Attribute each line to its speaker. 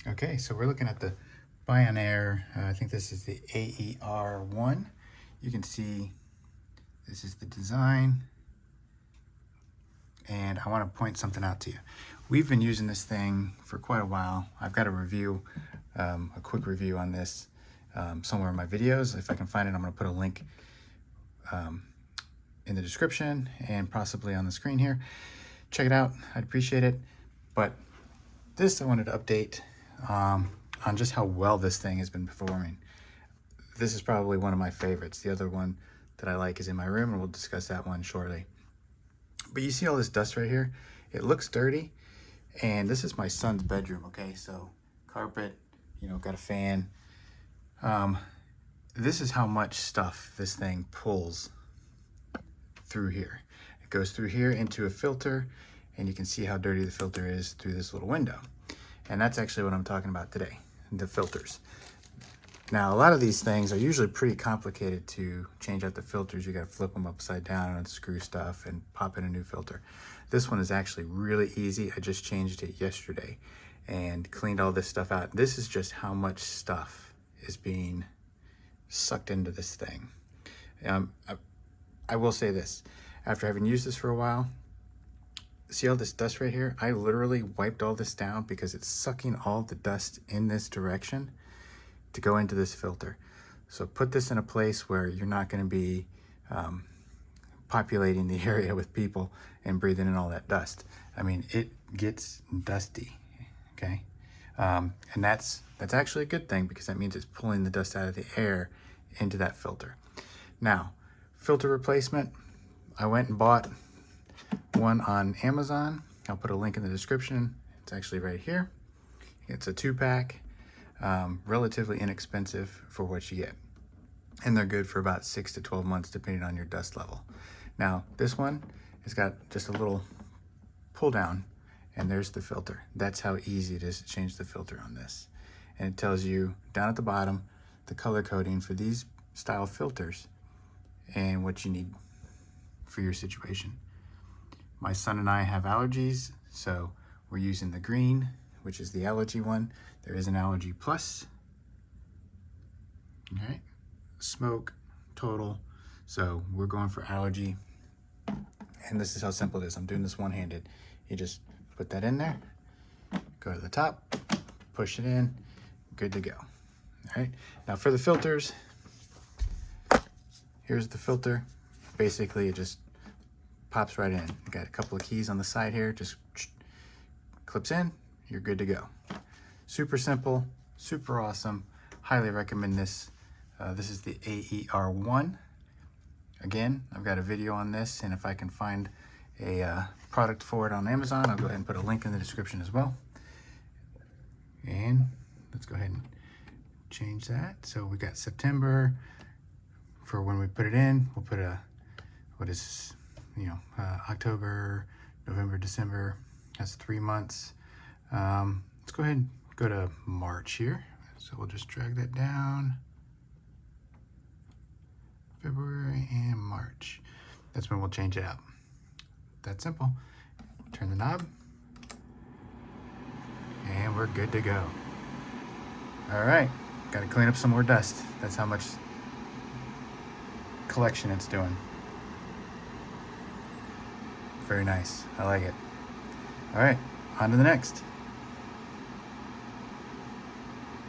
Speaker 1: Okay, so we're looking at the Bionaire, I think this is the AER1. You can see this is the design, and I want to point something out to you. We've been using this thing for quite a while. I've got a review, a quick review on this somewhere in my videos. If I can find it, I'm going to put a link in the description and possibly on the screen here. Check it out, I'd appreciate it. But this I wanted to update on just how well this thing has been performing. This is probably one of my favorites. The other one that I like is in my room, and we'll discuss that one shortly. But you see all this dust right here? It looks dirty, and this is my son's bedroom, okay? So carpet, got a fan. This is how much stuff this thing pulls through here. It goes through here into a filter, and you can see how dirty the filter is through this little window. And that's actually what I'm talking about today, the filters. Now, a lot of these things are usually pretty complicated to change out the filters. You got to flip them upside down and unscrew stuff and pop in a new filter. This one is actually really easy. I just changed it yesterday and cleaned all this stuff out. This is just how much stuff is being sucked into this thing. I will say this, after having used this for a while, see all this dust right here? I literally wiped all this down because it's sucking all the dust in this direction to go into this filter. So put this in a place where you're not going to be populating the area with people and breathing in all that dust. I mean, it gets dusty, okay? And that's actually a good thing, because that means it's pulling the dust out of the air into that filter. Now, filter replacement, I went and bought one on Amazon. I'll put a link in the description. It's actually right here. It's a 2-pack, relatively inexpensive for what you get. And they're good for about 6 to 12 months, depending on your dust level. Now, this one has got just a little pull down, and there's the filter. That's how easy it is to change the filter on this. And it tells you down at the bottom the color coding for these style filters and what you need for your situation. My son and I have allergies, so we're using the green, which is the allergy one. There is an allergy plus. All right, smoke, total. So we're going for allergy. And this is how simple it is. I'm doing this one-handed. You just put that in there, go to the top, push it in, good to go. All right, now for the filters, here's the filter. Basically, it just pops right in. You got a couple of keys on the side here, just clips in, you're good to go. Super simple, super awesome. Highly recommend this. This is the AER1. Again, I've got a video on this, and if I can find a product for it on Amazon, I'll go ahead and put a link in the description as well. And let's go ahead and change that. So we got September for when we put it in. We'll put October, November, December. That's 3 months. Let's go ahead and go to March here. So we'll just drag that down. February and March. That's when we'll change it out. That's simple. Turn the knob, and we're good to go. All right, got to clean up some more dust. That's how much collection it's doing. Very nice, I like it. All right, on to the next.